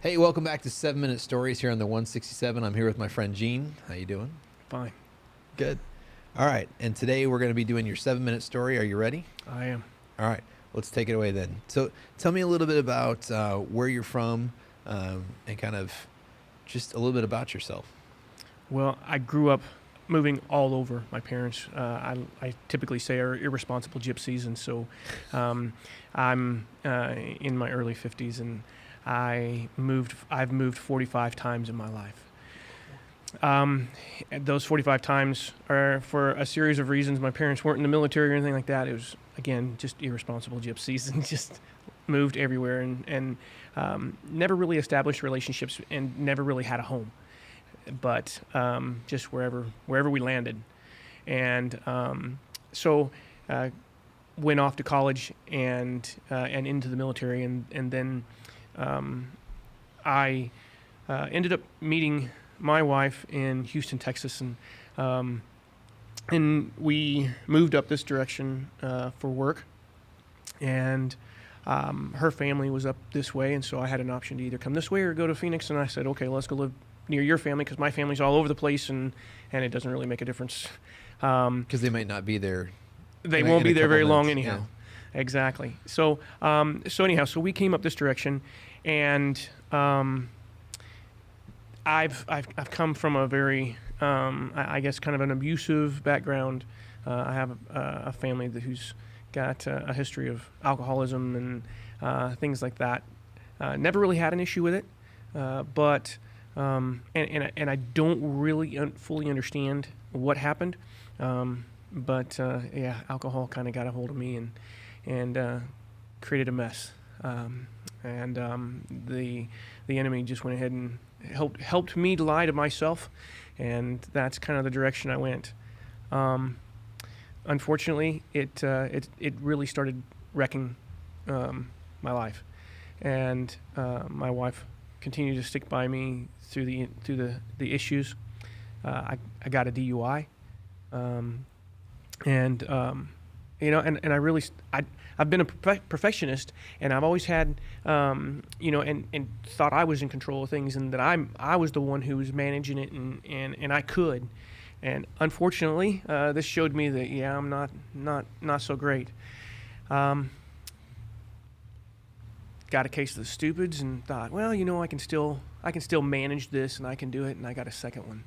Hey, welcome back to 7 Minute Stories here on the 167. I'm here with my friend Gene. How you doing? Fine. Good. All right, and today we're going to be doing your 7 minute story. Are you ready? I am. All right, let's take it away then. So, tell me a little bit about where you're from, and kind of just a little bit about yourself. Well, I grew up moving all over. My parents, I typically say, are irresponsible gypsies, and so I'm in my early 50s, and I've moved 45 times in my life. And those 45 times are for a series of reasons. My parents weren't in the military or anything like that. It was, again, just irresponsible gypsies and just moved everywhere and never really established relationships and never really had a home, but just wherever we landed. And so went off to college and into the military, and then I ended up meeting my wife in Houston, Texas, and we moved up this direction for work, and her family was up this way, and so I had an option to either come this way or go to Phoenix, and I said, okay, let's go live near your family because my family's all over the place, and it doesn't really make a difference. Because they might not be there. They in won't be a there couple very long months. anyhow. Exactly. So we came up this direction, and I've come from a very, I guess, kind of an abusive background. I have a family who's got a history of alcoholism and things like that. Never really had an issue with it, but I don't really fully understand what happened. But alcohol kind of got a hold of me and created a mess. The enemy just went ahead and helped me to lie to myself, and that's kind of the direction I went. Unfortunately, it really started wrecking my life, and my wife continued to stick by me through the issues. I got a DUI, and I really I've been a perfectionist, and I've always had and thought I was in control of things, and that I was the one who was managing it, and I could. And unfortunately, this showed me that I'm not so great. Got a case of the stupids and thought, well, I can still manage this, and I can do it, and I got a second one.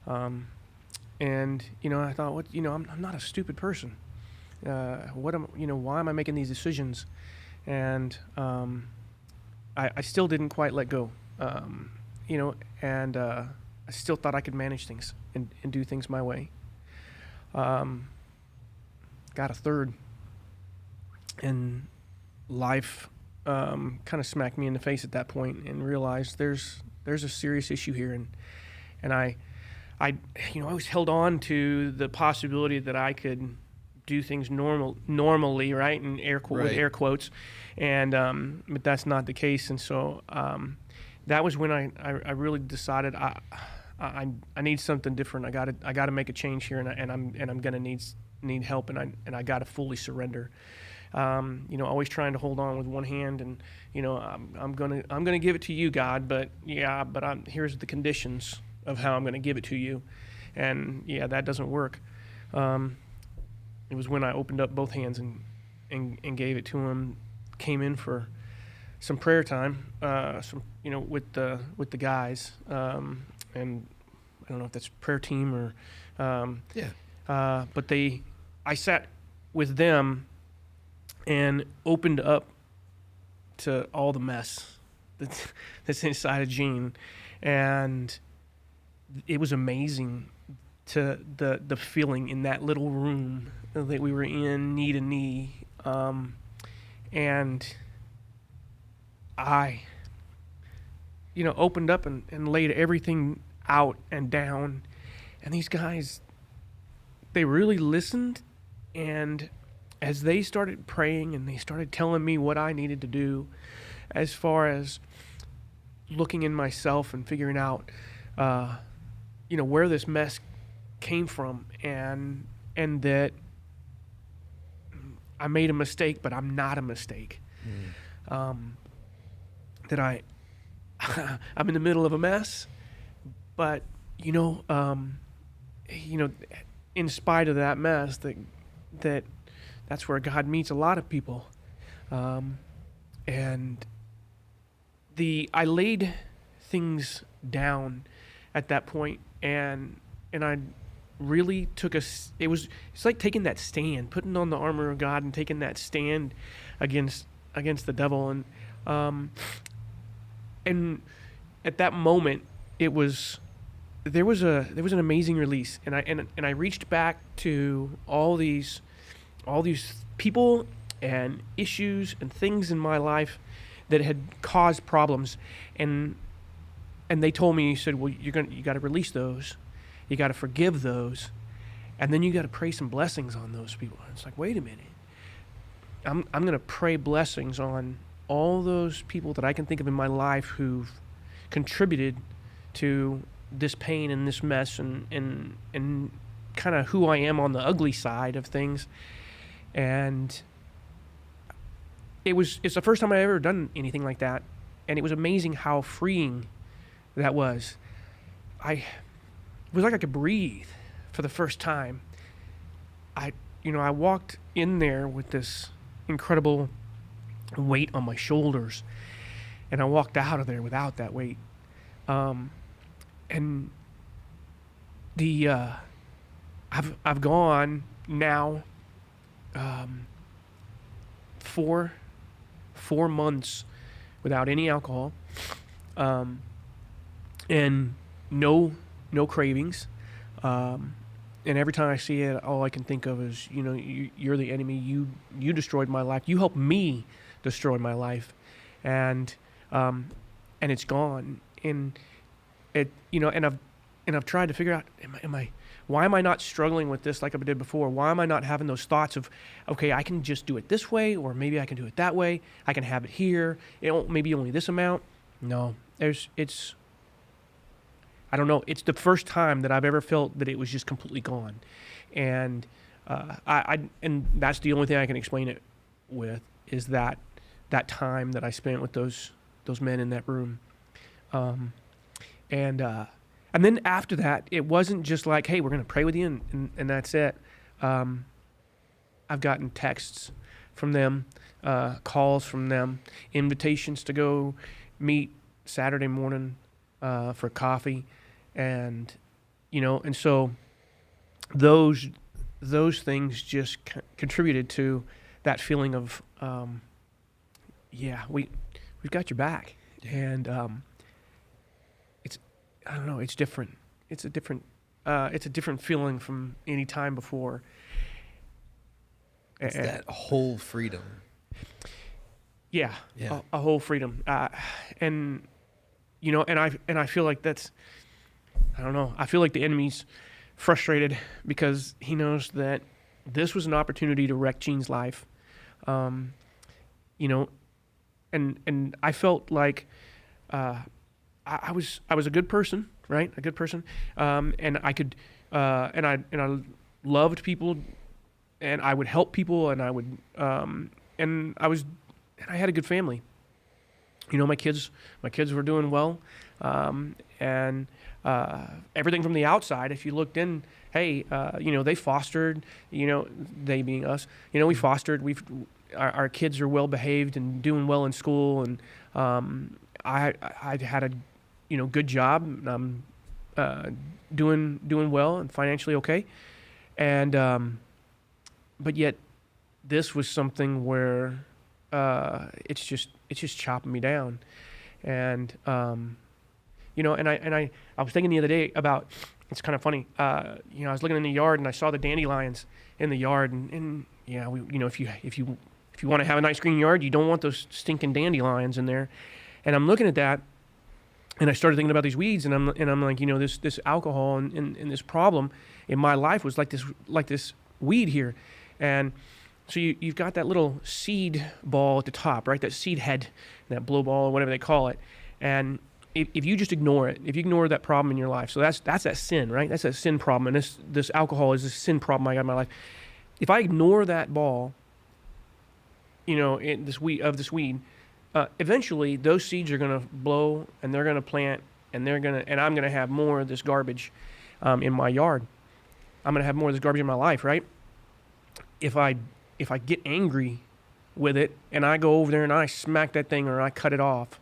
I thought, I'm not a stupid person. Why am I making these decisions? And I still didn't quite let go. I still thought I could manage things and do things my way. Got a third, and life kind of smacked me in the face at that point, and realized there's a serious issue here, and I was held on to the possibility that I could do things normally, right, and with air quotes, and but that's not the case. And so that was when I really decided I need something different. I got to make a change here, and I'm gonna need help, and I got to fully surrender. Always trying to hold on with one hand, and I'm gonna give it to you, God, but here's the conditions of how I'm going to give it to you, and that doesn't work. It was when I opened up both hands and gave it to him. Came in for some prayer time, with the guys, and I don't know if that's prayer team or, but I sat with them and opened up to all the mess that's inside of Gene, and it was amazing to the feeling in that little room that we were in, knee to knee, and I opened up and laid everything out and down, and these guys, they really listened, and as they started praying and they started telling me what I needed to do as far as looking in myself and figuring out where this mess came from, and that I made a mistake, but I'm not a mistake. That I'm in the middle of a mess, but you know, in spite of that mess, that's where God meets a lot of people, and I laid things down at that point, and I really took it's like taking that stand, putting on the armor of God and taking that stand against the devil, and at that moment there was an amazing release, and I reached back to all these people and issues and things in my life that had caused problems, and they told me, he said, well, you got to release those, you got to forgive those, and then you got to pray some blessings on those people. And it's like, wait a minute, I'm going to pray blessings on all those people that I can think of in my life who've contributed to this pain and this mess and kind of who I am on the ugly side of things. And it's the first time I ever done anything like that, and it was amazing how freeing that was. It was like I could breathe for the first time. I walked in there with this incredible weight on my shoulders, and I walked out of there without that weight. And I've gone now 4 months without any alcohol, and no cravings. And every time I see it, all I can think of is, you're the enemy. You destroyed my life. You helped me destroy my life, and it's gone. And I've tried to figure out, why am I not struggling with this like I did before? Why am I not having those thoughts of, okay, I can just do it this way, or maybe I can do it that way. I can have it here. Maybe only this amount. No, I don't know. It's the first time that I've ever felt that it was just completely gone, and and that's the only thing I can explain it with, is that time that I spent with those men in that room, and then after that, it wasn't just like, hey, we're going to pray with you and that's it. I've gotten texts from them, calls from them, invitations to go meet Saturday morning for coffee, and so those things just contributed to that feeling of we've got your back, and I don't know, it's different. It's a different feeling from any time before. It's that whole freedom. Yeah. A whole freedom. And I feel like that's, I don't know, I feel like the enemy's frustrated because he knows that this was an opportunity to wreck Gene's life. And I felt like I was a good person, right? A good person, and I could, and I loved people, and I would help people, and I would, and I had a good family. My kids were doing well, and everything from the outside. If you looked in, hey, they fostered, they being us, we fostered. Our kids are well behaved and doing well in school, and I had a good job, and I'm doing well and financially okay, and but yet this was something where it's just chopping me down, and and I was thinking the other day about, it's kind of funny, I was looking in the yard and I saw the dandelions in the yard, and if you want to have a nice green yard, you don't want those stinking dandelions in there, and I'm looking at that. And I started thinking about these weeds, and I'm like, this alcohol and this problem in my life was like this weed here, and so you've got that little seed ball at the top, right? That seed head, that blow ball, or whatever they call it, and if you just ignore it, if you ignore that problem in your life, so that's that sin, right? That's that sin problem, and this alcohol is a sin problem I got in my life. If I ignore that ball, this weed, eventually those seeds are going to blow and they're going to plant and I'm going to have more of this garbage in my yard. I'm going to have more of this garbage in my life, right? If I get angry with it and I go over there and I smack that thing or I cut it off,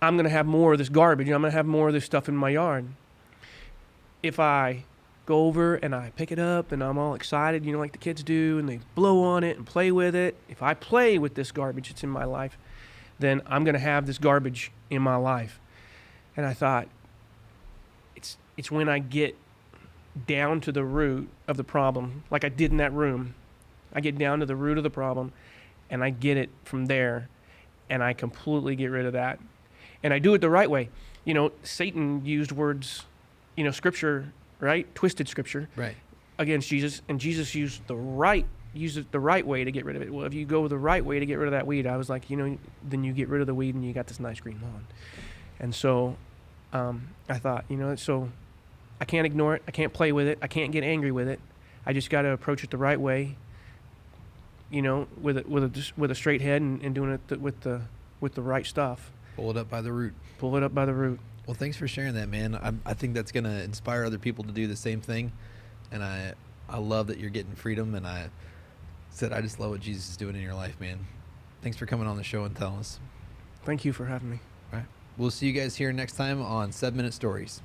I'm going to have more of this garbage. I'm going to have more of this stuff in my yard. If I go over and I pick it up and I'm all excited, like the kids do, and they blow on it and play with it, if I play with this garbage that's in my life, then I'm going to have this garbage in my life. And I thought, it's when I get down to the root of the problem, like I did in that room. I get down to the root of the problem and I get it from there and I completely get rid of that. And I do it the right way. Satan used words, scripture, right? Twisted scripture, Right. against Jesus, and Jesus used it the right way to get rid of it. Well, if you go the right way to get rid of that weed, I was like, then you get rid of the weed and you got this nice green lawn. And so I thought, so I can't ignore it. I can't play with it. I can't get angry with it. I just got to approach it the right way, with a straight head and doing it with the right stuff. Pull it up by the root. Pull it up by the root. Well, thanks for sharing that, man. I think that's going to inspire other people to do the same thing. And I love that you're getting freedom. And I just love what Jesus is doing in your life, man. Thanks for coming on the show and telling us. Thank you for having me. All right. We'll see you guys here next time on 7 Minute Stories.